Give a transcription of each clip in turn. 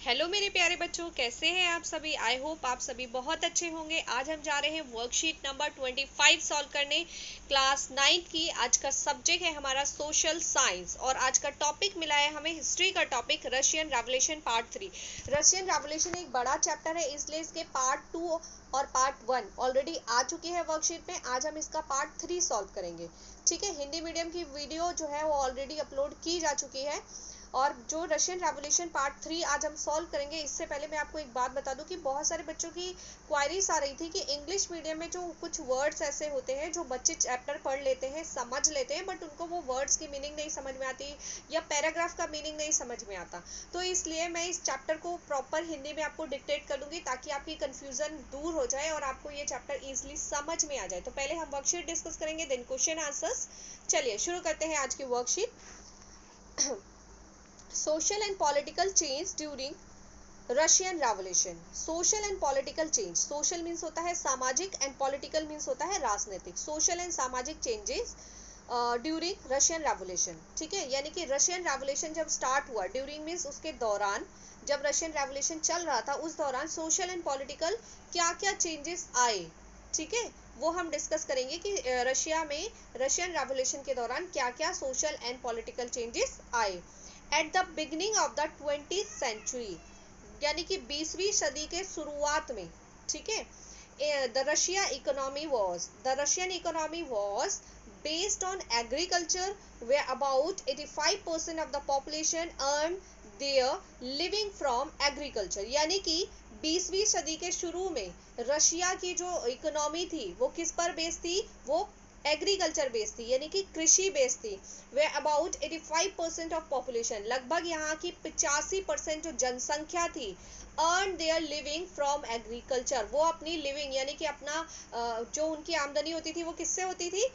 Hello मेरे प्यारे बच्चों, कैसे हैं आप सभी। आई होप आप सभी बहुत अच्छे होंगे। आज हम जा रहे हैं वर्कशीट नंबर 25 सॉल्व करने, क्लास 9 की। आज का सब्जेक्ट है हमारा सोशल साइंस और आज का टॉपिक मिला है हमें हिस्ट्री का topic, Russian revolution part 3। Russian revolution एक बड़ा चैप्टर है, इसलिए इसके पार्ट 2 और पार्ट 1 ऑलरेडी आ चुके हैं वर्कशीट में। आज हम इसका पार्ट 3 सॉल्व करेंगे। ठीक है, हिंदी मीडियम की वीडियो जो है वो ऑलरेडी अपलोड की जा चुकी है और जो रशियन रेवोल्यूशन पार्ट 3 आज हम सॉल्व करेंगे। इससे पहले मैं आपको एक बात बता दूं कि बहुत सारे बच्चों की क्वायरीज आ रही थी कि इंग्लिश मीडियम में जो कुछ वर्ड्स ऐसे होते हैं जो बच्चे चैप्टर पढ़ लेते हैं, समझ लेते हैं, बट उनको वो वर्ड्स की मीनिंग नहीं समझ में आती या पैराग्राफ का मीनिंग नहीं समझ में आता। तो इसलिए मैं इस चैप्टर को प्रॉपर हिंदी में आपको डिक्टेट कर दूंगी ताकि आपकी कन्फ्यूजन दूर हो जाए और आपको ये चैप्टर ईजिली समझ में आ जाए। तो पहले हम वर्कशीट डिस्कस करेंगे, देन क्वेश्चन आंसर्स। चलिए शुरू करते हैं आज की worksheet. Social and political change during Russian revolution. Social and political change, social means होता है सामाजिक एंड पॉलिटिकल मीन्स होता है राजनीतिक। सोशल एंड सामाजिक चेंजेस ड्यूरिंग रशियन रेवोल्यूशन। ठीक है, यानी कि रशियन रेवोल्यूशन जब स्टार्ट हुआ, ड्यूरिंग मीन्स उसके दौरान, जब रशियन रेवोल्यूशन चल रहा था उस दौरान सोशल एंड पॉलिटिकल क्या क्या चेंजेस आए। ठीक है, वो हम डिस्कस करेंगे कि रशिया में रशियन रेवोल्यूशन के दौरान क्या क्या सोशल एंड पॉलिटिकल चेंजेस आए at the beginning of the 20th century, यानी कि 20वीं सदी के शुरुआत में। ठीक है, the Russian economy was based on agriculture, where about 85% of the population earned their living from agriculture। यानी कि 20वीं सदी के शुरू में रशिया की जो इकोनॉमी थी वो किस पर बेस्ड थी, वो एग्रीकल्चर बेस्ड थी, यानी कि कृषि बेस्ड थी। वे अबाउट 85% ऑफ पॉपुलेशन, लगभग यहाँ की 85% जो जनसंख्या थी, earn their living from agriculture, वो अपनी लिविंग यानी कि अपना जो उनकी आमदनी होती थी वो किससे होती थी,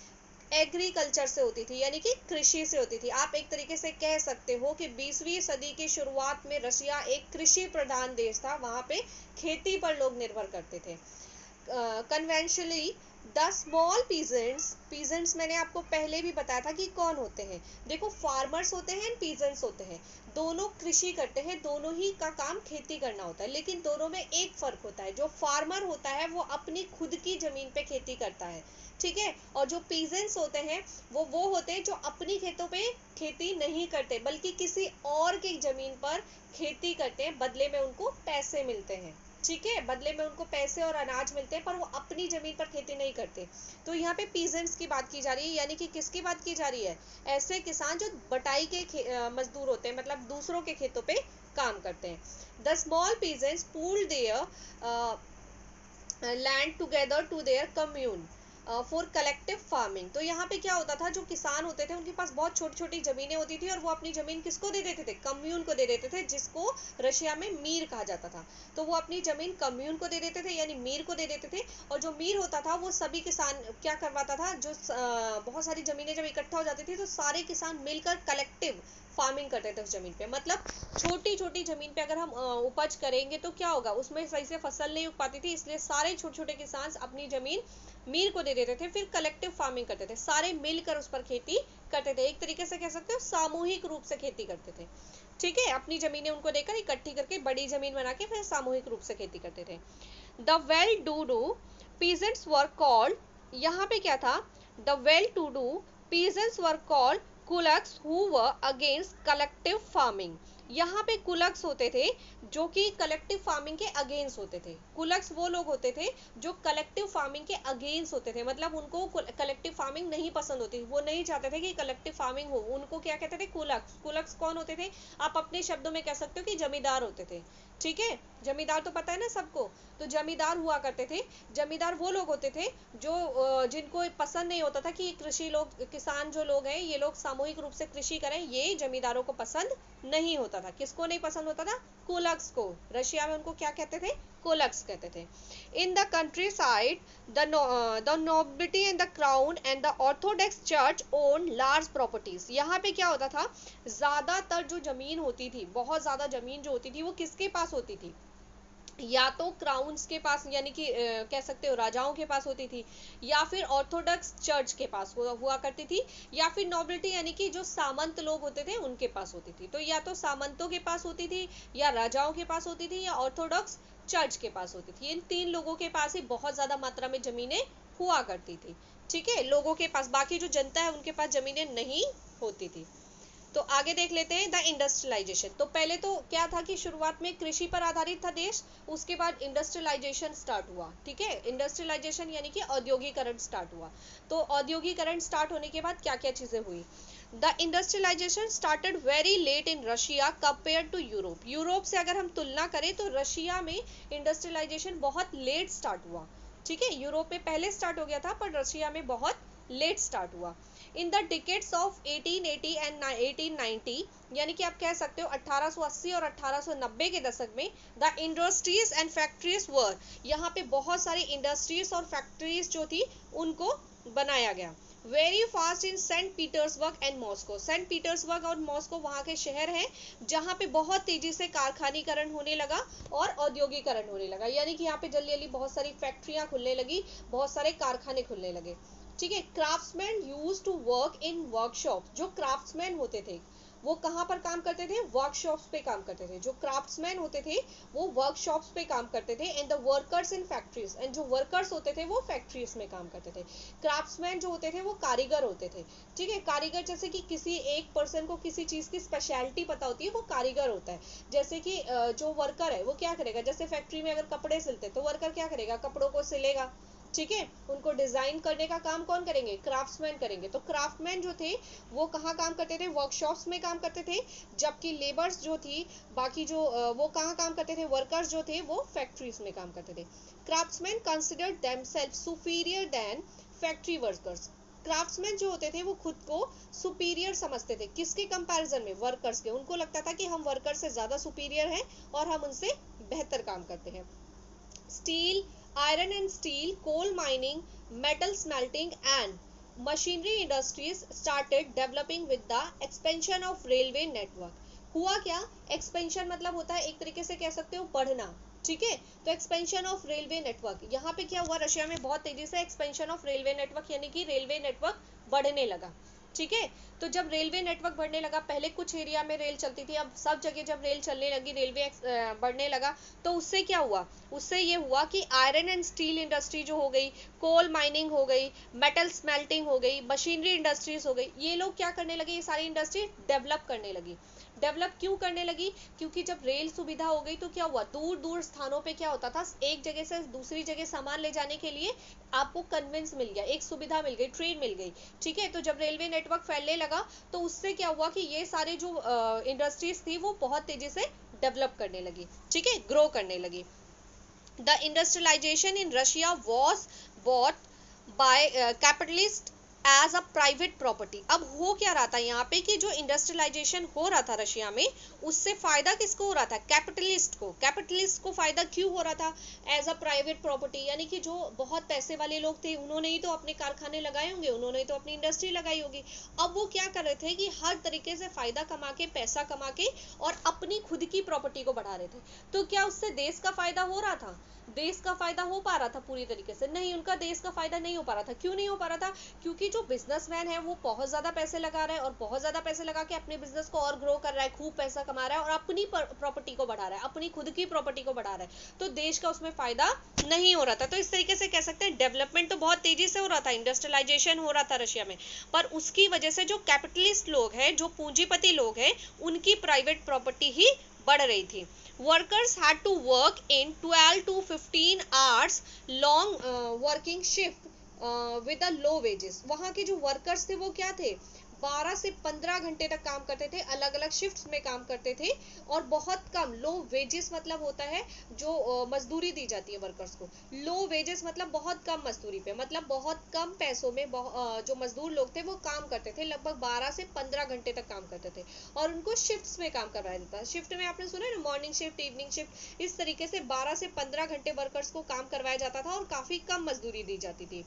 एग्रीकल्चर से होती थी, यानी कि कृषि से होती थी। आप एक तरीके से कह सकते हो कि 20वीं सदी की शुरुआत में रशिया एक कृषि प्रधान देश था, वहां पे खेती पर लोग निर्भर करते थे। कन्वेंशनली द स्मॉल पीजेंट्स मैंने आपको पहले भी बताया था कि कौन होते हैं। देखो, फार्मर्स होते हैं, पीजेंट्स होते हैं, दोनों कृषि करते हैं, दोनों ही का काम खेती करना होता है, लेकिन दोनों में एक फर्क होता है। जो फार्मर होता है वो अपनी खुद की जमीन पे खेती करता है, ठीक है, और जो पीजेंट्स होते हैं वो होते हैं जो अपनी खेतों पे खेती नहीं करते बल्कि किसी और की जमीन पर खेती करते हैं, बदले में उनको पैसे मिलते हैं। ठीक है, बदले में उनको पैसे और अनाज मिलते हैं, पर वो अपनी जमीन पर खेती नहीं करते। तो यहाँ पे पीजेंट्स की बात की जा रही है, यानी कि किसकी बात की जा रही है, ऐसे किसान जो बटाई के मजदूर होते हैं, मतलब दूसरों के खेतों पे काम करते हैं। The small peasants pooled their land together to their commune for collective farming. तो यहाँ पे क्या होता था, जो किसान होते थे उनके पास बहुत छोटी छोटी जमीनें होती थी और वो अपनी जमीन किसको दे देते थे, कम्यून को दे देते थे, जिसको रशिया में मीर कहा जाता था। तो वो अपनी जमीन कम्यून को दे देते थे, यानी मीर को दे देते थे। और जो मीर होता था वो सभी किसान क्या करवाता था, जो बहुत सारी जमीनें जब इकट्ठा हो जाती थी तो सारे किसान मिलकर कलेक्टिव फार्मिंग करते थे उस जमीन पे। मतलब छोटी छोटी जमीन पे अगर हम उपज करेंगे तो क्या होगा, उसमें सही से फसल नहीं उग पाती थी, इसलिए सारे छोटे छोटे किसान अपनी जमीन मीर को दे देते थे, फिर कलेक्टिव फार्मिंग करते थे, सारे मिलकर उस पर खेती करते थे। एक तरीके से कह सकते हो सामूहिक रूप से खेती करते थे। ठीक है, अपनी जमीनें उनको देकर इकट्ठी करके बड़ी जमीन बना के फिर सामूहिक रूप से खेती करते थे। The well to do peasants were called, यहाँ पे क्या था, the well to do peasants were called kulaks who were against collective farming. यहाँ पे कुलक्स होते थे जो कि कलेक्टिव फार्मिंग के अगेंस्ट होते थे। कुलक्स वो लोग होते थे जो कलेक्टिव फार्मिंग के अगेंस्ट होते थे, मतलब उनको कलेक्टिव फार्मिंग नहीं पसंद होती, वो नहीं चाहते थे कि कलेक्टिव फार्मिंग हो। उनको क्या कहते थे, कुलक्स। कुलक्स कौन होते थे, आप अपने शब्दों में कह सकते हो कि जमींदार होते थे। ठीक है, जमींदार तो पता है ना सबको, तो जमींदार हुआ करते थे। जमींदार वो लोग होते थे जो जिनको पसंद नहीं होता था कि कृषि लोग, किसान जो लोग हैं ये लोग सामूहिक रूप से कृषि करें, ये जमींदारों को पसंद नहीं होता था। किसको नहीं पसंद होता था, कुलक्स को। रशिया में उनको क्या कहते थे, कुलक्स कहते थे। In the country side the nobility and the crown and the Orthodox church own large properties. यहाँ पे क्या होता था, ज्यादातर जो जमीन होती थी, बहुत ज्यादा जमीन जो होती थी वो किसके पास होती थी, या तो क्राउन्स के पास यानी कि कह सकते हो राजाओं के पास होती थी, या फिर ऑर्थोडॉक्स चर्च के पास हुआ करती थी, या फिर नोबिलिटी यानी कि जो सामंत लोग होते थे उनके पास होती थी। तो या तो सामंतों के पास होती थी, या राजाओं के पास होती थी, या ऑर्थोडॉक्स चर्च के पास होती थी। इन तीन लोगों के पास ही बहुत ज्यादा मात्रा में जमीनें हुआ करती थी। ठीक है, लोगों के पास, बाकी जो जनता है उनके पास जमीनें नहीं होती थी। तो आगे देख लेते हैं द इंडस्ट्रियलाइजेशन। तो पहले तो क्या था कि शुरुआत में कृषि पर आधारित था देश, उसके बाद इंडस्ट्रियलाइजेशन स्टार्ट हुआ। ठीक है, इंडस्ट्रियलाइजेशन यानी कि औद्योगिकरण स्टार्ट हुआ। तो औद्योगिकरण स्टार्ट होने के बाद क्या क्या चीजें हुई? The industrialization started very late in Russia compare to Europe. Europe से अगर हम तुलना करें तो रशिया में इंडस्ट्रियलाइजेशन बहुत लेट स्टार्ट हुआ। ठीक है, यूरोप में पहले स्टार्ट हो गया था, पर रशिया में बहुत लेट स्टार्ट हुआ। In the decades of 1880 and 1890, यानी कि आप कह सकते हो 1880 और 1890 के दशक में, द इंडस्ट्रीज एंड फैक्ट्रीज वर, यहाँ पे बहुत सारी इंडस्ट्रीज और फैक्ट्रीज जो थी उनको बनाया गया। Very fast in Saint Petersburg and Moscow. Saint Petersburg और मॉस्को वहाँ के शहर हैं जहाँ पे बहुत तेजी से कारखानीकरण होने लगा और औद्योगिकरण होने लगा, यानी कि यहाँ पे जल्दी जल्दी बहुत सारी फैक्ट्रियां खुलने लगी, बहुत सारे कारखाने खुलने लगे। ठीक है, craftsman used to work in workshop. जो क्राफ्ट्समैन होते थे वो कहाँ पर काम करते थे? वर्कशॉप्स पे काम करते थे। जो क्राफ्ट्समैन होते थे वो वर्कशॉप्स पे काम करते थे। And the workers in factories, and जो वर्कर्स होते थे वो फैक्ट्रीज में काम करते थे। क्राफ्ट्समैन जो होते थे वो कारीगर होते थे। ठीक है, कारीगर जैसे कि किसी एक पर्सन को किसी चीज की स्पेशलिटी पता होती है, वो कारीगर होता है। जैसे कि जो वर्कर है वो क्या करेगा, जैसे फैक्ट्री में अगर कपड़े सिलते तो वर्कर क्या करेगा? कपड़ों को सिलेगा। ठीक है, उनको डिजाइन करने का काम कौन करेंगे? क्राफ्ट्समैन करेंगे। तो क्राफ्टमैन जो थे वो कहाँ काम करते थे? वर्कशॉप्स में काम करते थे। जबकि लेबर्स जो थी, बाकी जो वो कहाँ काम करते थे? वर्कर्स जो थे वो फैक्ट्रीज में काम करते थे। Craftsman considered themselves superior than factory workers. Craftsman जो होते थे वो खुद को सुपीरियर समझते थे। किसके कंपैरिजन में? वर्कर्स के। उनको लगता था कि हम वर्कर से ज्यादा सुपीरियर हैं और हम उनसे बेहतर काम करते हैं। Steel, iron and steel, coal mining, metal smelting and machinery industries started developing with the expansion of railway network. हुआ क्या? एक्सपेंशन मतलब होता है एक तरीके से कह सकते हो बढ़ना। ठीक है, तो एक्सपेंशन ऑफ रेलवे नेटवर्क, यहाँ पे क्या हुआ? रशिया में बहुत तेजी से एक्सपेंशन ऑफ रेलवे नेटवर्क यानी कि रेलवे नेटवर्क बढ़ने लगा। ठीक है, तो जब रेलवे नेटवर्क बढ़ने लगा, पहले कुछ एरिया में रेल चलती थी, अब सब जगह जब रेल चलने लगी, रेलवे बढ़ने लगा, तो उससे क्या हुआ? उससे ये हुआ कि आयरन एंड स्टील इंडस्ट्री जो हो गई, कोल माइनिंग हो गई, मेटल स्मेल्टिंग हो गई, मशीनरी इंडस्ट्रीज हो गई, ये लोग क्या करने लगे? ये सारी इंडस्ट्री डेवलप करने लगी। डेवलप क्यों करने लगी? क्योंकि जब रेल सुविधा हो गई तो क्या हुआ? दूर दूर स्थानों पे क्या होता था? एक जगह से दूसरी जगह सामान ले जाने के लिए आपको कन्वेंस मिल गया, एक सुविधा मिल गई, ट्रेन मिल गई। ठीक है, तो जब रेलवे नेटवर्क फैलने लगा तो उससे क्या हुआ कि ये सारे जो इंडस्ट्रीज थी वो बहुत तेजी से डेवलप करने लगी। ठीक है, ग्रो करने लगी। The industrialization in Russia was bought by capitalist as a private property. अब हो क्या रहा था यहाँ पे कि जो इंडस्ट्रियलाइजेशन हो रहा था रशिया में, उससे फायदा किसको हो रहा था? कैपिटलिस्ट को। कैपिटलिस्ट को फायदा क्यों हो रहा था? एज अ प्राइवेट प्रॉपर्टी, यानी कि जो बहुत पैसे वाले लोग थे उन्होंने ही तो अपने कारखाने लगाए होंगे, उन्होंने ही तो अपनी इंडस्ट्री लगाई होगी। अब वो क्या कर रहे थे कि हर तरीके से फायदा कमा के, पैसा कमा के और अपनी खुद की प्रॉपर्टी को बढ़ा रहे थे। तो क्या उससे देश का फायदा हो रहा था? देश का फायदा हो पा रहा था पूरी तरीके से? नहीं, उनका देश का फायदा नहीं हो पा रहा था। क्यों नहीं हो पा रहा था? क्योंकि जो बिजनेसमैन है वो बहुत ज्यादा पैसे लगा रहा है और बहुत ज्यादा पैसे लगा के अपने बिजनेस को और ग्रो कर रहा है, खूब पैसा कमा रहा है और अपनी प्रॉपर्टी को बढ़ा रहा है, अपनी खुद की प्रॉपर्टी को बढ़ा रहा है। तो देश का उसमें फायदा नहीं हो रहा था। तो इस तरीके से कह सकते हैं डेवलपमेंट तो बहुत तेजी से हो रहा था, इंडस्ट्रियलाइजेशन हो रहा था रशिया में, पर उसकी वजह से जो कैपिटलिस्ट लोग हैं, जो पूंजीपति लोग हैं, उनकी प्राइवेट प्रॉपर्टी ही बढ़ रही थी। Workers had to work in 12 to 15 hours long working shift with a low wages. वहाँ के जो वर्कर्स थे वो क्या थे? 12 से 15 घंटे तक काम करते थे, अलग अलग शिफ्ट्स में काम करते थे और बहुत कम, लो वेजेस मतलब होता है जो मजदूरी दी जाती है वर्कर्स को। लो वेजेस मतलब बहुत कम मजदूरी पे, मतलब बहुत कम पैसों में जो मजदूर लोग थे वो काम करते थे, लगभग 12 से 15 घंटे तक काम करते थे और उनको शिफ्ट्स में काम करवाया जाता है। शिफ्ट में आपने सुना है ना, मॉर्निंग शिफ्ट, इवनिंग शिफ्ट, इस तरीके से 12 से 15 घंटे वर्कर्स को काम करवाया जाता था और काफी कम मजदूरी दी जाती थी।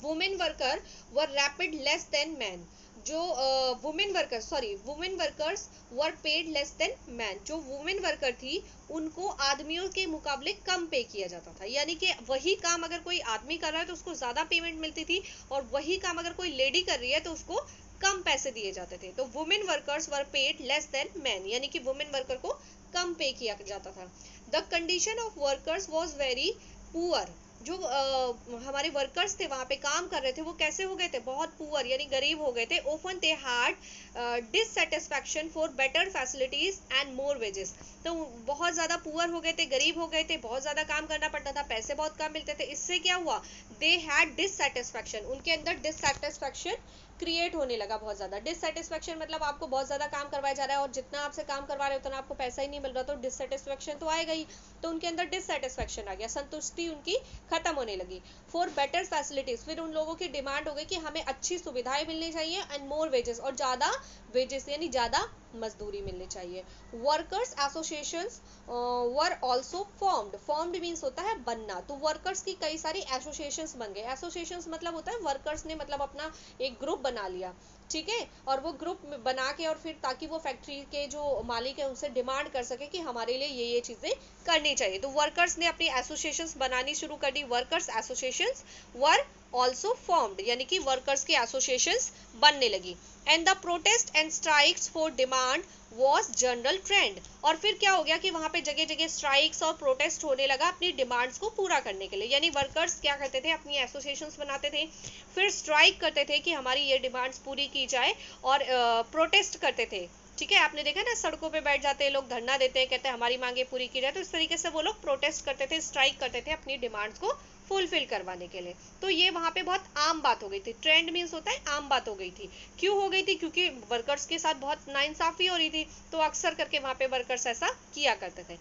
वुमेन वर्कर वर रैपिड लेस देन मैन। जो वुमेन वर्कर्स वर पेड लेस देन मैन, जो वुमेन वर्कर थी उनको आदमियों के मुकाबले कम पे किया जाता था, यानी कि वही काम अगर कोई आदमी कर रहा है तो उसको ज्यादा पेमेंट मिलती थी, और वही काम अगर कोई लेडी कर रही है तो उसको कम पैसे दिए जाते थे। तो वुमेन वर्कर्स वर पेड लेस देन मैन, यानी कि वुमेन वर्कर को कम पे किया जाता था। The condition of workers was very poor, जो हमारे वर्कर्स थे वहां पे काम कर रहे थे वो कैसे हो गए थे, बहुत पुअर यानी गरीब हो गए थे। Often they had dissatisfaction for better facilities and more wages, तो बहुत ज्यादा पुअर हो गए थे, गरीब हो गए थे, बहुत ज्यादा काम करना पड़ता था, पैसे बहुत कम मिलते थे। इससे क्या हुआ, दे हैड डिससेटिस्फैक्शन, उनके अंदर डिससेटिस्फैक्शन क्रिएट होने लगा बहुत ज्यादा। डिससेटिस्फैक्शन मतलब आपको बहुत ज्यादा काम करवाया जा रहा है और जितना आपसे काम करवा रहे हो उतना आपको पैसा ही नहीं मिल रहा, तो डिससेटिस्फैक्शन तो आएगा ही। तो उनके अंदर डिससेटिस्फैक्शन आ गया, संतुष्टि उनकी खत्म होने लगी। फॉर बेटर फैसिलिटीज, फिर उन लोगों की डिमांड हो गई कि हमें अच्छी सुविधाएं मिलनी चाहिए, एंड मोर वेजेस, और ज्यादा वेजेस यानी ज्यादा मजदूरी मिलनी चाहिए। Workers associations were also formed, formed means होता है बनना, तो वर्कर्स की कई सारी एसोसिएशंस बन गए। एसोसिएशंस मतलब होता है वर्कर्स ने मतलब अपना एक ग्रुप बना लिया, ठीक है, और वो ग्रुप बना के और फिर ताकि वो फैक्ट्री के जो मालिक है उनसे डिमांड कर सके कि हमारे लिए ये चीजें करनी चाहिए, तो वर्कर्स ने अपनी एसोसिएशंस बनानी शुरू कर दी। Workers associations were also formed, यानी कि वर्कर्स की एसोसिएशंस बनने लगी। And the protest and strikes for demand was general trend, और फिर क्या हो गया कि वहां पे जगह जगह स्ट्राइक्स और प्रोटेस्ट होने लगा अपनी डिमांड्स को पूरा करने के लिए। यानी वर्कर्स क्या करते थे, अपनी एसोसिएशंस बनाते थे, फिर स्ट्राइक करते थे कि हमारी ये डिमांड्स पूरी की जाए, और प्रोटेस्ट करते थे, ठीक है। आपने देखा ना, सड़कों पे बैठ जाते हैं लोग, धरना देते हैं, कहते हैं हमारी मांगे पूरी की जाए, तो इस तरीके से वो लोग प्रोटेस्ट करते थे, स्ट्राइक करते थे अपनी डिमांड्स को फुलफिल करवाने के लिए। तो ये वहां पे बहुत आम बात हो गई थी, ट्रेंड मीन्स होता है आम बात हो गई थी। क्यों हो गई थी, क्योंकि वर्कर्स के साथ बहुत नाइंसाफी हो रही थी, तो अक्सर करके वहां पे वर्कर्स ऐसा किया करते थे।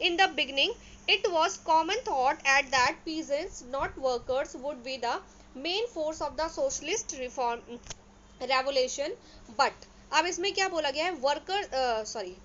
In the beginning it was common thought at that peasants not workers would be the main force of the socialist reform revolution, but अब इसमें क्या बोला गया है, वर्कर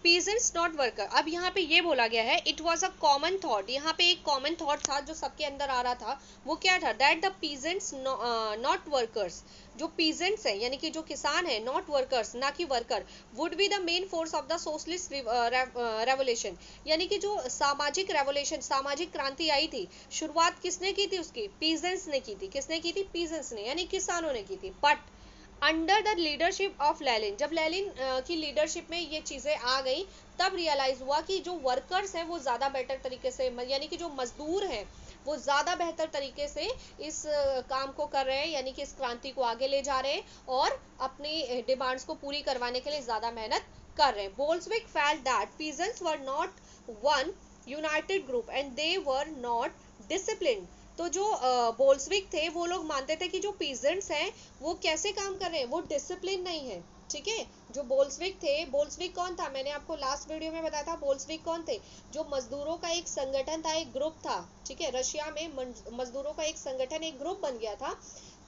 पीजेंट्स नॉट वर्कर, अब यहाँ पे ये बोला गया है it was a common thought, यहाँ पे एक कॉमन थॉट था जो सबके अंदर आ रहा था, वो क्या था, that the peasants not workers, जो पीजेंट्स हैं यानी कि जो किसान है, नॉट वर्कर्स ना कि worker, would be the main force of the socialist revolution, यानी कि जो सामाजिक रेवोल्यूशन, सामाजिक क्रांति आई थी, शुरुआत किसने की थी उसकी, पीजेंट्स ने की थी। किसने की थी, पीजेंट्स ने, यानी किसानों ने की थी। But under the leadership of Lenin, जब लेनिन की लीडरशिप में ये चीजें आ गई, तब रियलाइज हुआ कि जो वर्कर्स हैं वो ज्यादा बेटर तरीके से, यानी कि जो मजदूर हैं वो ज्यादा बेहतर तरीके से इस काम को कर रहे हैं, यानी कि इस क्रांति को आगे ले जा रहे हैं और अपनी डिमांड्स को पूरी करवाने के लिए ज्यादा मेहनत कर रहे हैं। Bolshevik felt that peasants were not one United group and they were not disciplined, तो जो बोल्शेविक थे वो लोग मानते थे कि जो पीजेंट्स हैं वो कैसे काम कर रहे हैं, वो डिसिप्लिन नहीं है, ठीक है। जो बोल्शेविक थे, बोल्शेविक कौन था, मैंने आपको लास्ट वीडियो में बताया था बोल्शेविक कौन थे, जो मजदूरों का एक संगठन था, एक ग्रुप था, ठीक है। रशिया में मजदूरों का एक संगठन, एक ग्रुप बन गया था,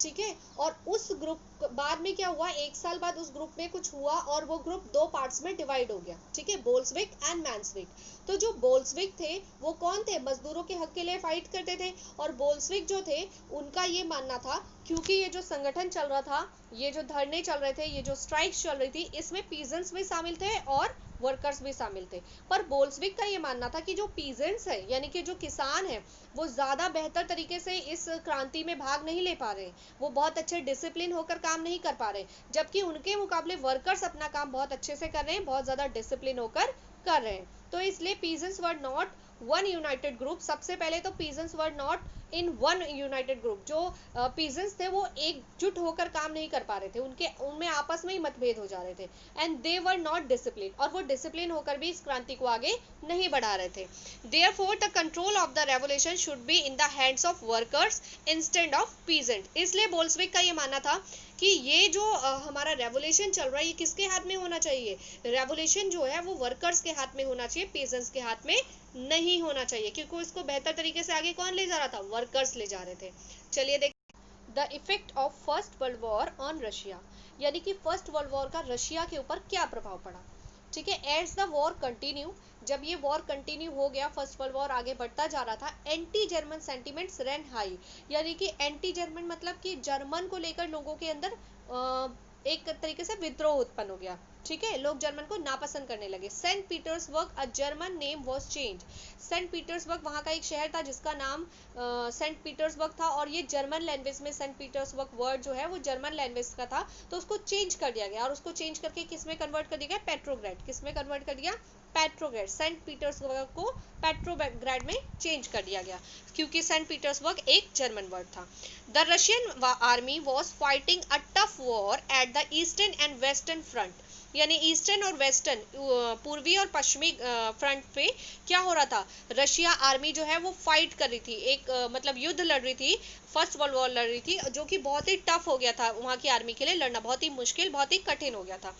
ठीक है। और उस ग्रुप बाद में क्या हुआ, एक साल बाद उस ग्रुप में कुछ हुआ और वो ग्रुप दो पार्ट्स में डिवाइड हो गया, ठीक है, बोल्शेविक एंड मेंशेविक। तो जो बोल्शेविक थे वो कौन थे, मजदूरों के हक के लिए फाइट करते थे, और बोल्शेविक जो थे उनका ये मानना था, क्योंकि ये जो संगठन चल रहा था, ये जो धरने चल रहे थे, ये जो स्ट्राइक्स चल रही थी, इसमें पीजेंट्स भी शामिल थे और वर्कर्स भी शामिल थे। पर बोल्शेविक का ये मानना था कि जो पीजेंट्स है यानी कि जो किसान है वो ज्यादा बेहतर तरीके से इस क्रांति में भाग नहीं ले पा रहे, वो बहुत अच्छे डिसिप्लिन होकर काम नहीं कर पा रहे, जबकि उनके मुकाबले वर्कर्स अपना काम बहुत अच्छे से कर रहे हैं, बहुत ज्यादा डिसिप्लिन होकर कर रहे हैं। तो इसलिए peasants were not one United group, सबसे पहले तो peasants were not in one United group, जो पीजेंट्स थे वो एकजुट होकर काम नहीं कर पा रहे थे, उनमें आपस में ही मतभेद हो जा रहे थे। And they were not discipline, और वो डिसिप्लिन होकर भी इस क्रांति को आगे नहीं बढ़ा रहे थे। Therefore the control of the revolution should be in the hands of workers instead of peasant, इसलिए बोल्शेविक का ये मानना था कि ये जो हमारा रेवोल्यूशन चल रहा है ये किसके हाथ में होना चाहिए, रेवोल्यूशन जो है वो वर्कर्स के हाथ में होना चाहिए, पीजेंट्स के हाथ में नहीं होना चाहिए, क्योंकि इसको बेहतर तरीके से आगे कौन ले जा रहा था, वर्कर्स ले जा रहे थे। चलिए देख, the effect of first world war on Russia, यानी कि फर्स्ट वर्ल्ड वॉर का रशिया के ऊपर क्या प्रभाव पड़ा। ठीक है। एज द वॉर कंटिन्यू, जब ये वॉर कंटिन्यू हो गया, फर्स्ट वर्ल्ड वॉर आगे बढ़ता जा रहा था, anti German sentiments run high, यानी कि एंटी जर्मन मतलब कि जर्मन को लेकर लोगों के अंदर एक तरीके से विद्रोह उत्पन्न हो गया। ठीक है, लोग जर्मन को नापसंद करने लगे। Saint Petersburg a German name was change, Saint Petersburg वहाँ का एक शहर था जिसका नाम सेंट पीटर्सबर्ग था, और ये जर्मन लैंग्वेज में सेंट पीटर्सबर्ग वर्ड जो है वो जर्मन लैंग्वेज का था, तो उसको चेंज कर दिया गया, और उसको चेंज करके किस में कन्वर्ट कर दिया गया, पेट्रोग्रेड, किस में कन्वर्ट कर दिया, पेट्रोग्रेड, सेंट पीटर्सबर्ग को पेट्रोग्रेड में चेंज कर दिया गया, क्योंकि सेंट पीटर्सबर्ग एक जर्मन वर्ड था। The Russian army was fighting a tough war at the eastern and western front, यानी ईस्टर्न और वेस्टर्न, पूर्वी और पश्चिमी फ्रंट पे क्या हो रहा था, रशिया आर्मी जो है वो फाइट कर रही थी, एक मतलब युद्ध लड़ रही थी, फर्स्ट वर्ल्ड वॉर लड़ रही थी, जो कि बहुत ही टफ हो गया था वहाँ की आर्मी के लिए लड़ना, बहुत ही मुश्किल, बहुत ही कठिन हो गया था।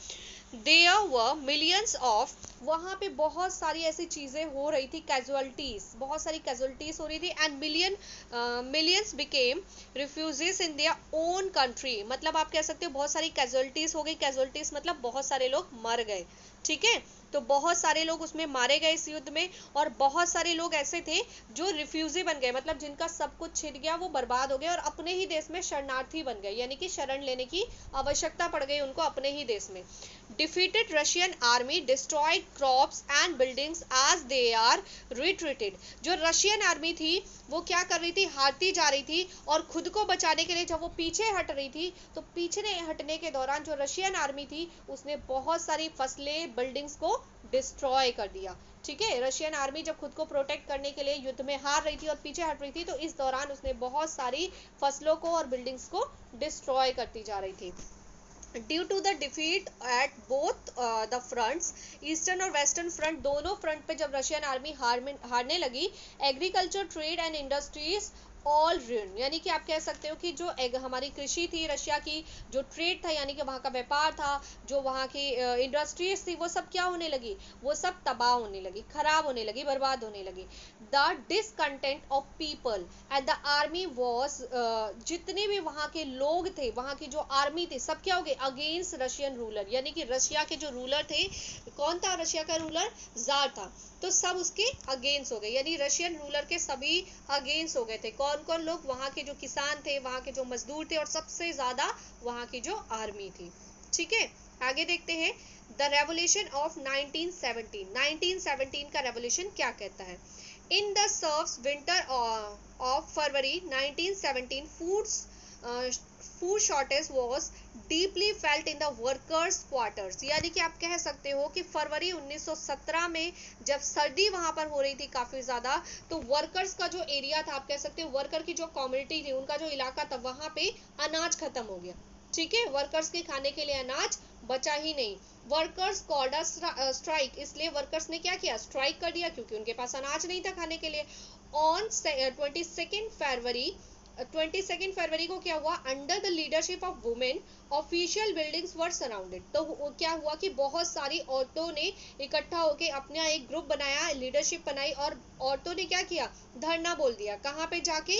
देयर वर मिलियंस ऑफ, वहाँ पे बहुत सारी ऐसी चीज़ें हो रही थी, कैजुअलिटीज, बहुत सारी कैजुअलिटीज हो रही थी, and millions became refugees in their own country, मतलब आप कह सकते हो बहुत सारी कैजुअलिटीज हो गई, कैजुअलिटीज मतलब बहुत सारे लोग मर गए। ठीक है, तो बहुत सारे लोग उसमें मारे गए इस युद्ध में, और बहुत सारे लोग ऐसे थे जो रिफ्यूजी बन गए, मतलब जिनका सब कुछ छिन गया, वो बर्बाद हो गए और अपने ही देश में शरणार्थी बन गए, यानी कि शरण लेने की आवश्यकता पड़ गई उनको अपने ही देश में। Defeated Russian army destroyed crops and buildings as they are retreated, जो रशियन आर्मी थी वो क्या कर रही थी, हारती जा रही थी, और खुद को बचाने के लिए जब वो पीछे हट रही थी, तो पीछे हटने के दौरान जो रशियन आर्मी थी उसने बहुत सारी फसलें, बिल्डिंग्स को डिस्ट्रॉय कर दिया। ठीक है, रशियन आर्मी जब खुद को प्रोटेक्ट करने के लिए युद्ध में हार रही थी और पीछे हट रही थी, तो इस दौरान उसने बहुत सारी फसलों को और बिल्डिंग्स को डिस्ट्रॉय करती जा रही थी। Due to the defeat at both the fronts, eastern और वेस्टर्न फ्रंट, दोनों फ्रंट पे जब रशियन आर्मी हारने लगी, agriculture, trade and industries all ruin, यानी कि आप कह सकते हो कि जो हमारी कृषि थी रशिया की, जो ट्रेड था यानी कि वहाँ का व्यापार था, जो वहाँ की इंडस्ट्रीज थी, वो सब क्या होने लगी, वो सब तबाह होने लगी, खराब होने लगी, बर्बाद होने लगी। The discontent of people at the army was, जितने भी वहाँ के लोग थे, वहाँ की जो आर्मी थी, सब क्या हो गए, अगेंस्ट रशियन रूलर, यानी कि रशिया के जो रूलर थे, कौन था रशिया का रूलर, जार था, तो सब उसके अगेंस्ट हो गए, यानी रशियन रूलर के सभी अगेंस्ट हो गए थे। कौन कौन लोग, वहाँ के जो किसान थे, वहाँ के जो मजदूर थे, और सबसे ज्यादा वहाँ की जो आर्मी थी। ठीक है, आगे देखते हैं द रेवोल्यूशन ऑफ 1917, 1917 का रेवोल्यूशन क्या कहता है। In the serves winter of February 1917, food shortage was deeply felt in the workers quarters, यानी कि आप कह सकते हो कि फरवरी 1917 में जब सर्दी वहां पर हो रही थी काफी ज्यादा, तो वर्कर्स का जो एरिया था, आप कह सकते हो वर्कर की जो कम्युनिटी थी, उनका जो इलाका था, वहां पे अनाज खत्म हो गया। ठीक है, वर्कर्स के खाने के लिए अनाज बचा ही नहीं। वर्कर्स कॉल्ड अ स्ट्राइक, इसलिए वर्कर्स ने क्या किया, स्ट्राइक कर दिया, क्योंकि उनके पास अनाज नहीं था खाने के लिए। ऑन 22 फरवरी को क्या हुआ, under the leadership of women official buildings were surrounded, तो क्या हुआ कि बहुत सारी औरतों ने इकट्ठा होकर अपना एक ग्रुप बनाया, लीडरशिप बनाई, और औरतों ने क्या किया, धरना बोल दिया, कहाँ पे जाके,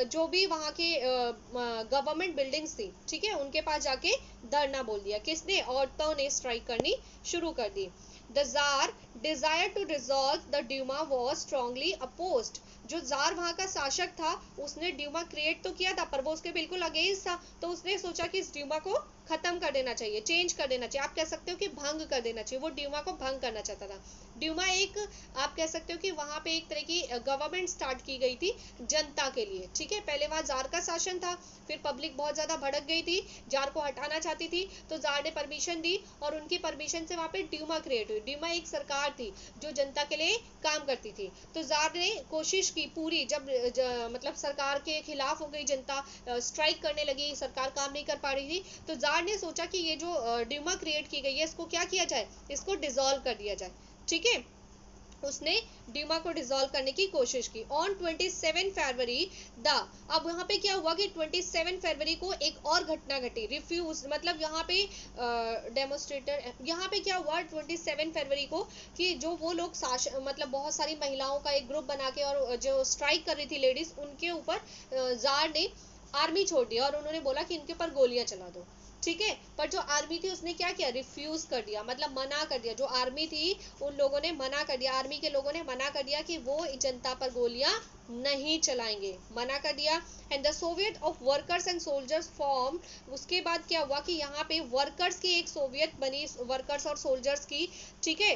जो भी वहाँ के गवर्नमेंट बिल्डिंग्स थी, ठीक है, उनके पास जाके धरना बोल दिया, किसने, औरतों ने स्ट्राइक करनी शुरू कर दी। The tsar desire to dissolve the Duma was strongly opposed, जो जार वहां का शासक था उसने ड्यूमा क्रिएट तो किया था, पर वो उसके बिल्कुल अगेंस्ट था, तो उसने सोचा कि इस ड्यूमा को खत्म कर देना चाहिए, चेंज कर देना चाहिए, आप कह सकते हो कि भंग कर देना चाहिए, वो ड्यूमा को भंग करना चाहता था। ड्यूमा एक, आप कह सकते हो कि वहां पे एक तरह की गवर्नमेंट स्टार्ट की गई थी जनता के लिए। ठीक है, पहले वहां जार का शासन था, फिर पब्लिक बहुत ज्यादा भड़क गई थी, जार को हटाना चाहती थी, तो जार ने परमिशन दी, और उनकी परमिशन से वहां पे ड्यूमा क्रिएट हुई। ड्यूमा एक सरकार थी जो जनता के लिए काम करती थी, तो जार ने कोशिश की पूरी, जब मतलब सरकार के खिलाफ हो गई जनता, स्ट्राइक करने लगी, सरकार काम नहीं कर पा रही थी, तो जार ने सोचा कि ये जो ड्यूमा क्रिएट की गई है, इसको क्या किया जाए, इसको डिसॉल्व कर दिया जाए। ठीक है, उसने ड्यूमा को डिसॉल्व करने की कोशिश की। ऑन 27 फरवरी द, अब यहाँ पे क्या हुआ कि 27 फरवरी को एक और घटना घटी, रिफ्यूज, मतलब यहाँ पे डेमोस्ट्रेटर, यहाँ पे क्या हुआ 27 फरवरी को कि जो वो लोग मतलब बहुत सारी महिलाओं का एक ग्रुप बना के, और जो स्ट्राइक कर रही थी लेडीज, उनके ऊपर जार ने आर्मी छोड़ दिया, और उन्होंने बोला कि इनके ऊपर गोलियां चला दो। ठीक है। पर जो आर्मी थी उसने क्या किया, रिफ्यूज कर दिया, मतलब मना कर दिया। जो आर्मी थी उन लोगों ने मना कर दिया, आर्मी के लोगों ने मना कर दिया कि वो जनता पर गोलियां नहीं चलाएंगे, मना कर दिया। And the Soviet of workers and soldiers form, उसके बाद क्या हुआ कि यहाँ पे वर्कर्स की एक सोवियत बनी, वर्कर्स और सोल्जर्स की, ठीक है।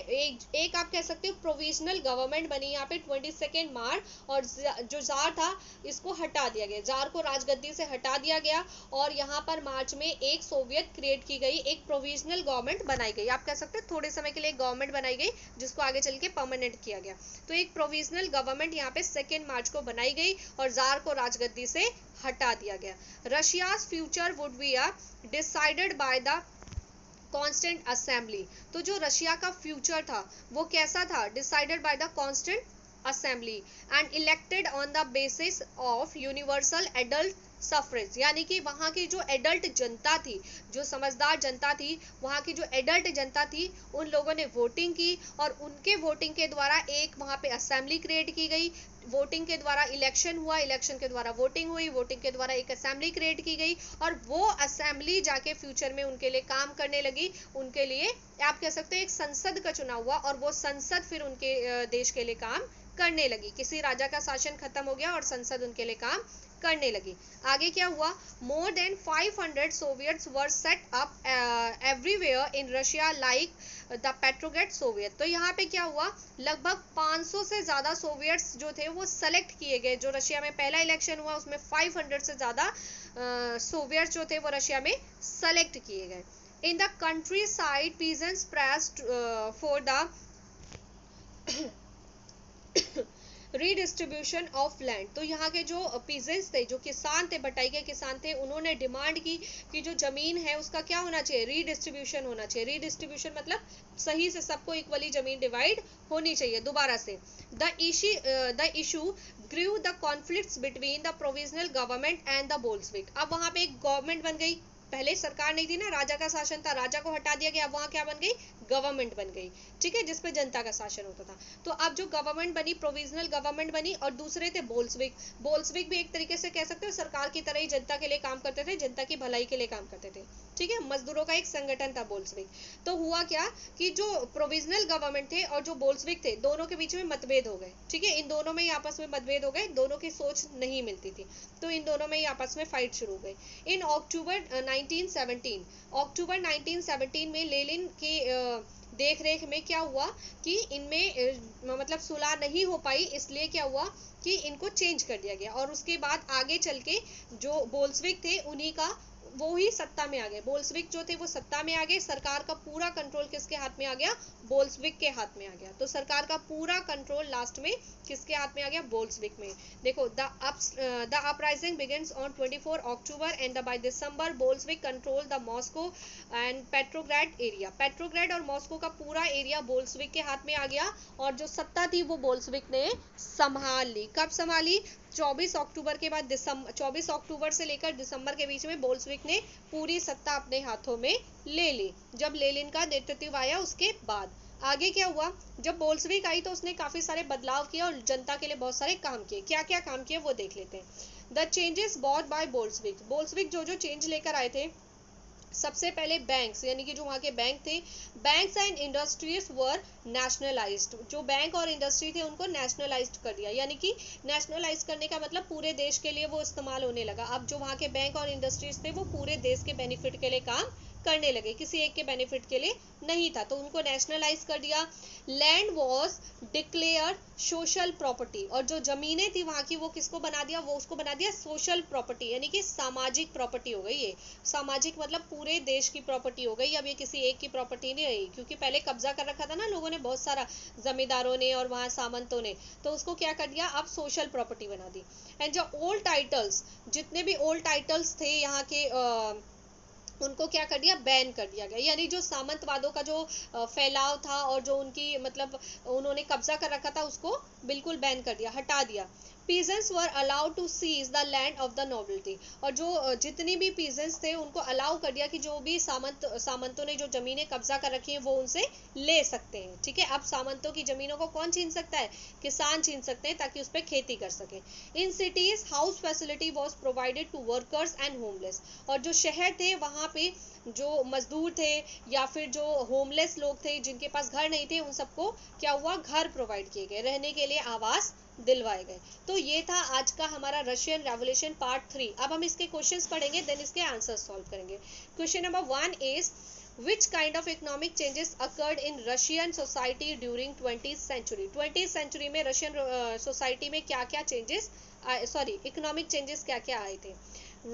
एक आप कह सकते हो प्रोविजनल गवर्नमेंट बनी यहाँ पे 22 मार्च, और जो जार था इसको हटा दिया गया, जार को राजगद्दी से हटा दिया गया, और यहाँ पर मार्च में एक सोवियत क्रिएट की गई, एक प्रोविजनल गवर्नमेंट बनाई गई, आप कह सकते हैं थोड़े समय के लिए गवर्नमेंट बनाई गई जिसको आगे चल के परमानेंट किया गया। तो एक प्रोविजनल गवर्नमेंट यहाँ पे 2 मार्च को बनाई गई और जार को राजगद्दी से हटा दिया गया। Russia's future would be decided by the constant assembly. तो जो रशिया का फ्यूचर था वो कैसा था, decided by the constant assembly and elected on the basis of universal adult suffrage, यानी कि वहाँ की जो एडल्ट जनता थी, जो समझदार जनता थी, वहाँ की जो एडल्ट जनता थी, उन लोगों ने वोटिंग की और उनके वोटिंग के द्वारा एक वहाँ पे असेंबली क्रिएट की गई, वोटिंग के द्वारा इलेक्शन हुआ, इलेक्शन के द्वारा वोटिंग हुई, वोटिंग के द्वारा एक असेंबली क्रिएट की गई, और वो असेंबली जाके फ्यूचर में उनके लिए काम करने लगी, उनके लिए आप कह सकते हैं एक संसद का चुनाव हुआ, और वो संसद फिर उनके देश के लिए काम करने लगी। किसी राजा का शासन खत्म हो गया और संसद उनके लिए काम करने लगी। आगे क्या हुआ, more than 500 soviets were set up everywhere in Russia like the Petrograd soviet. तो यहाँ पे क्या हुआ, लगभग 500 से ज्यादा सोवियट्स जो थे वो सेलेक्ट किए गए। जो रशिया में पहला इलेक्शन हुआ उसमें 500 से ज्यादा सोवियट्स जो थे वो रशिया में सेलेक्ट किए गए। In the country side peasants pressed for the redistribution of land. तो यहाँ के जो पीजेंट्स थे, जो किसान थे, बटाई के किसान थे, उन्होंने डिमांड की कि जो जमीन है उसका क्या होना चाहिए, रीडिस्ट्रीब्यूशन होना चाहिए। रीडिस्ट्रीब्यूशन मतलब सही से सबको इक्वली जमीन डिवाइड होनी चाहिए दोबारा से। The issue grew the conflicts between the provisional government and the Bolshevik. अब वहाँ पे एक गवर्नमेंट बन गई, पहले सरकार नहीं थी ना, राजा का शासन था, राजा को हटा दिया गया, अब वहाँ क्या बन गई, गवर्नमेंट बन गई, ठीक है, जिसपे जनता का शासन होता था। तो अब जो गवर्नमेंट बनी, प्रोविजनल गवर्नमेंट बनी, और दूसरे थे बोल्शेविक। बोल्शेविक भी एक तरीके से कह सकते हो सरकार की तरह ही जनता के लिए काम करते थे, जनता की भलाई के लिए काम करते थे, ठीक है, मजदूरों का एक संगठन था बोल्शेविक। तो हुआ क्या कि जो प्रोविजनल गवर्नमेंट थे और जो बोल्शेविक थे, दोनों के बीच में मतभेद हो गए, ठीक है, इन दोनों में ही आपस में मतभेद हो गए, दोनों की सोच नहीं मिलती थी, तो इन दोनों में ही आपस में फाइट शुरू हो गई। इन अक्टूबर 1917 में लेनिन की देख रेख में क्या हुआ कि इनमें मतलब सुलह नहीं हो पाई, इसलिए क्या हुआ कि इनको चेंज कर दिया गया, और उसके बाद आगे चल के जो बोल्शेविक थे उन्हीं का वो ही सत्ता में आ गए। बोल्शेविक जो थे वो सत्ता में आ गए, सरकार का पूरा कंट्रोल किसके हाथ में आ गया, बोल्शेविक के हाथ में आ गया। तो सरकार का पूरा कंट्रोल लास्ट में किसके हाथ में आ गया, बोल्शेविक में। देखो, the uprising begins on 24 October and by December Bolshevik control the Moscow and Petrograd area. Petrograd और मॉस्को का पूरा एरिया बोल्शेविक के हाथ में आ गया, और जो सत्ता थी वो बोल्शेविक ने संभाल ली। कब संभाली, 24 अक्टूबर के बाद 24 अक्टूबर से लेकर दिसंबर के बीच में बोल्शेविक ने पूरी सत्ता अपने हाथों में ले ली, जब लेनिन का नेतृत्व आया उसके बाद। आगे क्या हुआ, जब बोल्शेविक आई तो उसने काफी सारे बदलाव किए और जनता के लिए बहुत सारे काम किए। क्या क्या काम किए वो देख लेते हैं। The changes bought by Bolshevik. Bolshevik जो जो चेंज लेकर आए थे, सबसे पहले बैंक्स, यानी कि जो वहाँ के बैंक थे, banks and industries were nationalised. जो बैंक और इंडस्ट्री थे उनको नेशनलाइज्ड कर दिया, यानी कि नेशनलाइज करने का मतलब पूरे देश के लिए वो इस्तेमाल होने लगा। अब जो वहाँ के बैंक और इंडस्ट्रीज थे वो पूरे देश के बेनिफिट के लिए काम करने लगे, किसी एक के बेनिफिट के लिए नहीं था, तो उनको नेशनलाइज कर दिया। Land was declare social property, और जो जमीनें थी वहाँ की वो किसको बना दिया, वो उसको बना दिया सोशल प्रॉपर्टी, यानी कि सामाजिक प्रॉपर्टी हो गई। ये सामाजिक मतलब पूरे देश की प्रॉपर्टी हो गई, अब ये किसी एक की प्रॉपर्टी नहीं रही, क्योंकि पहले कब्जा कर रखा था ना लोगों ने, बहुत सारा जमींदारों ने और वहाँ सामंतों ने, तो उसको क्या कर दिया, अब सोशल प्रॉपर्टी बना दी। एंड जो ओल्ड टाइटल्स, जितने भी ओल्ड टाइटल्स थे यहाँ के उनको क्या कर दिया, बैन कर दिया गया, यानी जो सामंतवादों का जो फैलाव था और जो उनकी मतलब उन्होंने कब्जा कर रखा था उसको बिल्कुल बैन कर दिया, हटा दिया। Peasants were allowed to seize the land of the nobility, और जो जितनी भी पीजेंट्स थे उनको अलाउ कर दिया कि जो भी सामंतों ने जो जमीनें कब्जा कर रखी हैं वो उनसे ले सकते हैं। ठीक है, अब सामंतों की जमीनों को कौन छीन सकता है? किसान छीन सकते हैं, ताकि उस पर खेती कर सके। In cities house facility was provided to workers and homeless, और जो शहर थे वहाँ पे जो मजदूर थे या फिर जो होमलेस लोग थे जिनके पास घर नहीं थे, उन सबको क्या हुआ? घर प्रोवाइड किए गए, रहने के लिए आवास दिलवाए गए। तो ये था आज का हमारा रशियन रेवोल्यूशन पार्ट 3। अब हम इसके क्वेश्चंस पढ़ेंगे, देन इसके आंसर सॉल्व करेंगे। Question number 1 is which kind of economic changes occurred in Russian society during 20th century? 20th century में रशियन सोसाइटी में क्या क्या चेंजेस इकोनॉमिक चेंजेस क्या क्या आए थे?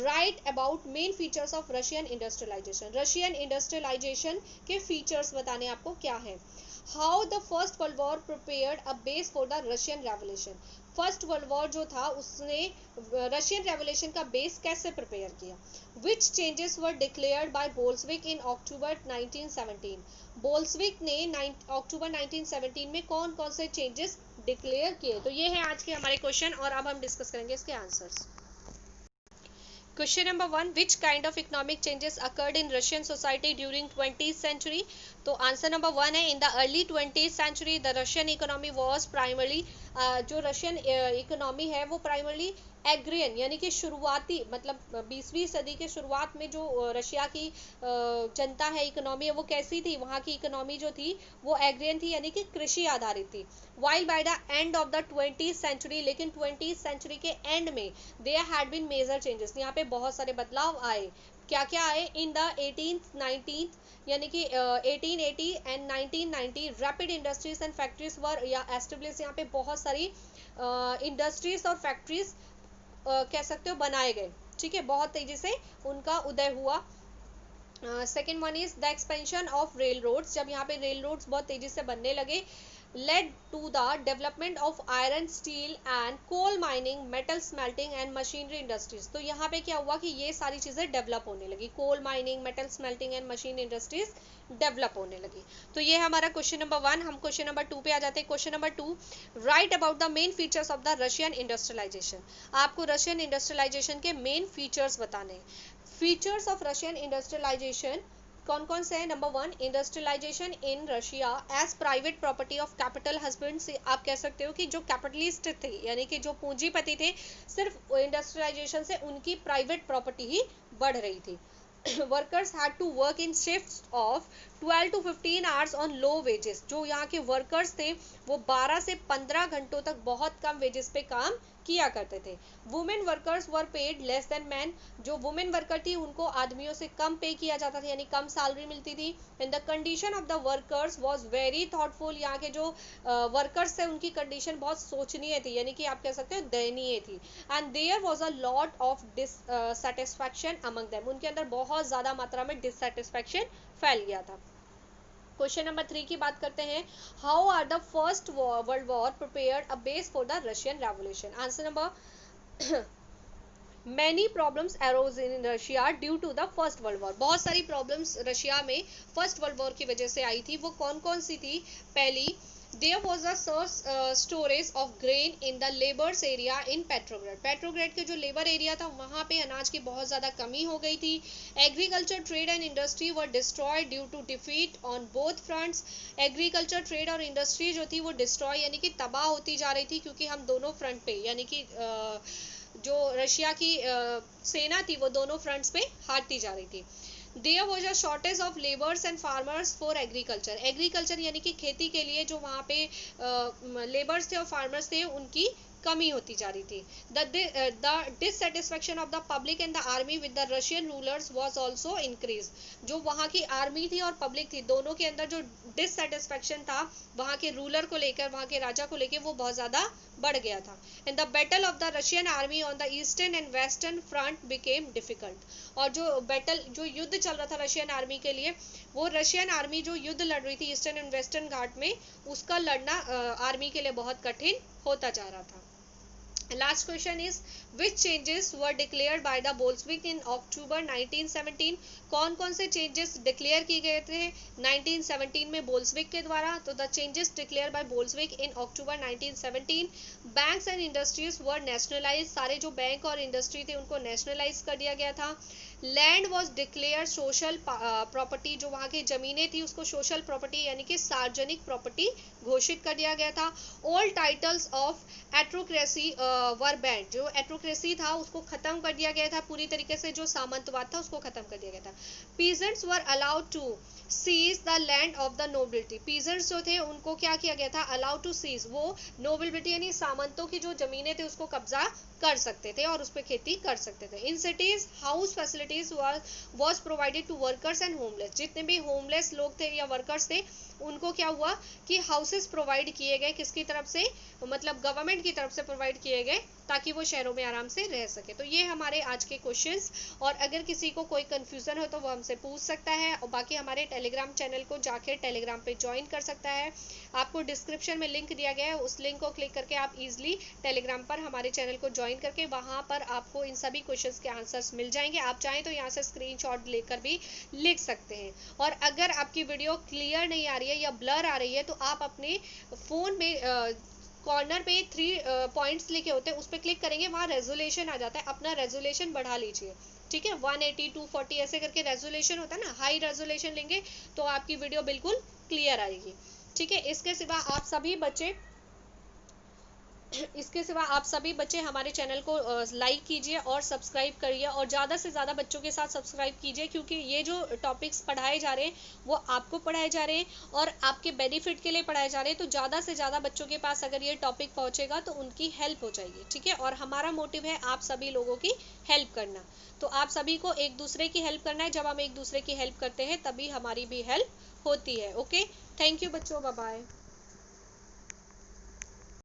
Write about main features of Russian industrialization, Russian industrialization के features बताने आपको क्या है। How the first world war prepared a base for the Russian revolution, first world war जो था उसने रशियन रेवोल्यूशन का बेस कैसे प्रिपेयर किया। Which changes were declared by Bolshevik in October 1917, Bolshevik ने अक्टूबर 1917 में कौन कौन से चेंजेस डिक्लेयर किए। तो ये है आज के हमारे क्वेश्चन, और अब हम डिस्कस करेंगे इसके answers. Question number 1, which kind of economic changes occurred in Russian society during 20th century. तो आंसर नंबर 1 है in the early 20th century the Russian economy was primarily, जो रशियन इकोनॉमी है वो प्राइमरली एग्रियन, यानी कि शुरुआती मतलब 20वीं सदी के शुरुआत में जो रशिया की जनता है, इकोनॉमी है, वो कैसी थी? वहाँ की इकोनॉमी जो थी वो एग्रियन थी, यानी कि कृषि आधारित थी। While by the end of the 20th century, लेकिन 20th सेंचुरी के एंड में there had been major changes, यहाँ पे बहुत सारे बदलाव आए। क्या क्या आए? इन द 18th 19th यानी कि 1880 and 1990 rapid industries and factories were establish, यहाँ पे बहुत सारी इंडस्ट्रीज और फैक्ट्रीज कह सकते हो बनाए गए। ठीक है, बहुत तेजी से उनका उदय हुआ। Second one is the expansion of railroads, जब यहाँ पे रेल रोड्स बहुत तेजी से बनने लगे। led to the development of iron, steel and coal mining, metal smelting and machinery industries। तो यहाँ पे क्या हुआ कि ये सारी चीज़ें डेवलप होने लगी, coal mining, metal smelting and machine industries develop होने लगी। तो ये हमारा क्वेश्चन नंबर 1। हम क्वेश्चन नंबर 2 पे आ जाते हैं। Question number 2, write about the main features of the Russian industrialization, आपको रशियन इंडस्ट्रियलाइजेशन के मेन फीचर्स बताने हैं। फीचर्स ऑफ रशियन इंडस्ट्रियलाइजेशन कौन कौन से हैं? Number 1, industrialization in Russia as private property of capital husbands, आप कह सकते हो कि जो कैपिटलिस्ट थे यानी कि जो पूंजीपति थे, सिर्फ इंडस्ट्रियलाइजेशन से उनकी प्राइवेट प्रॉपर्टी ही बढ़ रही थी। Workers had to work in shifts of 12 to 15 hours on low wages, जो यहाँ के वर्कर्स थे वो 12 से 15 घंटों तक बहुत कम वेजेस पे काम किया करते थे। वुमेन वर्कर्स वर पेड लेस देन मैन, जो वुमेन वर्कर थी उनको आदमियों से कम पे किया जाता था, यानी कम सैलरी मिलती थी। And the condition of the workers was very thoughtful, यहाँ के जो वर्कर्स थे उनकी कंडीशन बहुत सोचनीय थी, यानी कि आप कह सकते हो दयनीय थी। And there was a lot of dissatisfaction among them, उनके अंदर बहुत ज़्यादा मात्रा में डिससैटिस्फैक्शन फैल गया था। क्वेश्चन नंबर 3 की बात करते हैं। How are the first world war prepared a base for the Russian revolution. Answer number many problems arose in Russia due to the first world war, बहुत सारी प्रॉब्लम्स रशिया में फर्स्ट वर्ल्ड वॉर की वजह से आई थी। वो कौन कौन सी थी? पहली, there was a storage of grain in the labor's area in पेट्रोग्रेड, पेट्रोग्रेड के जो लेबर एरिया था वहाँ पे अनाज की बहुत ज़्यादा कमी हो गई थी। Agriculture, trade and industry were destroyed due to defeat on both fronts, agriculture, trade और इंडस्ट्री जो थी वो डिस्ट्रॉय यानी कि तबाह होती जा रही थी, क्योंकि हम दोनों फ्रंट पे यानी कि जो रशिया की सेना थी वो दोनों फ्रंट्स पे हारती जा रही थी। There was a shortage of laborers and farmers for agriculture, agriculture यानी कि खेती के लिए जो वहाँ पे लेबर्स थे और फार्मर्स थे उनकी कमी होती जा रही थी। The dissatisfaction of the public and the army with the Russian rulers was also increased, जो वहाँ की आर्मी थी और पब्लिक थी दोनों के अंदर जो डिससेटिस्फैक्शन था वहाँ के रूलर को लेकर, वहाँ के राजा को लेकर, वो बहुत ज़्यादा बढ़ गया था। And the battle of the Russian army on the eastern and western front became difficult, और जो युद्ध चल रहा था रशियन आर्मी के लिए, वो रशियन आर्मी जो युद्ध लड़ रही थी ईस्टर्न एंड वेस्टर्न घाट में, उसका लड़ना आर्मी के लिए बहुत कठिन होता जा रहा था। Last question is which changes were declared by the Bolshevik in October 1917? कौन कौन से changes declare किए गए थे 1917 में बोल्सविक के द्वारा? तो the changes declared by Bolshevik in October 1917, banks and industries were nationalized, सारे जो बैंक और इंडस्ट्री थे उनको नेशनलाइज कर दिया गया था. Land was declare social property, जो वहाँ की जमीनें थी उसको सोशल प्रॉपर्टी यानी कि सार्वजनिक प्रॉपर्टी घोषित कर दिया गया था. All titles of autocracy were banned, जो एट्रोक्रेसी था उसको खत्म कर दिया गया था पूरी तरीके से, जो सामंतवाद था उसको खत्म कर दिया गया था. Peasants were allowed to seize the land of the nobility, peasants जो थे उनको क्या किया गया था, अलाउड टू सीज, वो नोबिलिटी यानी सामंतों की जो जमीनें थे उसको कब्जा कर सकते थे और उस पर खेती कर सकते थे. In cities house facilities was provided to workers and homeless, जितने भी होमलेस लोग थे या वर्कर्स थे उनको क्या हुआ कि हाउसेस प्रोवाइड किए गए, किसकी तरफ से, मतलब गवर्नमेंट की तरफ से प्रोवाइड किए गए ताकि वो शहरों में आराम से रह सके. तो ये हमारे आज के क्वेश्चंस, और अगर किसी को कोई कंफ्यूजन हो तो वो हमसे पूछ सकता है, और बाकी हमारे टेलीग्राम चैनल को जाके टेलीग्राम पे ज्वाइन कर सकता है. आपको डिस्क्रिप्शन में लिंक दिया गया है, उस लिंक को क्लिक करके आप इजीली टेलीग्राम पर हमारे चैनल को ज्वाइन करके वहां पर आपको इन सभी क्वेश्चंस के आंसर्स मिल जाएंगे. आप चाहें तो यहाँ से स्क्रीनशॉट लेकर भी लिख सकते हैं. और अगर आपकी वीडियो क्लियर नहीं आ रही है या ब्लर आ रही है तो आप अपने फ़ोन में कॉर्नर पे 3 पॉइंट्स लिखे होते हैं, उस पर क्लिक करेंगे, वहाँ रेजोल्यूशन आ जाता है, अपना रेजोल्यूशन बढ़ा लीजिए. ठीक है, 180 240 ऐसे करके रेजोल्यूशन होता है ना, हाई रेजोल्यूशन लेंगे तो आपकी वीडियो बिल्कुल क्लियर आएगी. ठीक है, इसके सिवा आप सभी बच्चे हमारे चैनल को लाइक कीजिए और सब्सक्राइब करिए, और ज़्यादा से ज़्यादा बच्चों के साथ सब्सक्राइब कीजिए, क्योंकि ये जो टॉपिक्स पढ़ाए जा रहे हैं वो आपको पढ़ाए जा रहे हैं और आपके बेनिफिट के लिए पढ़ाए जा रहे हैं. तो ज़्यादा से ज़्यादा बच्चों के पास अगर ये टॉपिक पहुँचेगा तो उनकी हेल्प हो जाएगी. ठीक है, और हमारा मोटिव है आप सभी लोगों की हेल्प करना. तो आप सभी को एक दूसरे की हेल्प करना है, जब हम एक दूसरे की हेल्प करते हैं तभी हमारी भी हेल्प होती है. ओके, थैंक यू बच्चों, बाय बाय.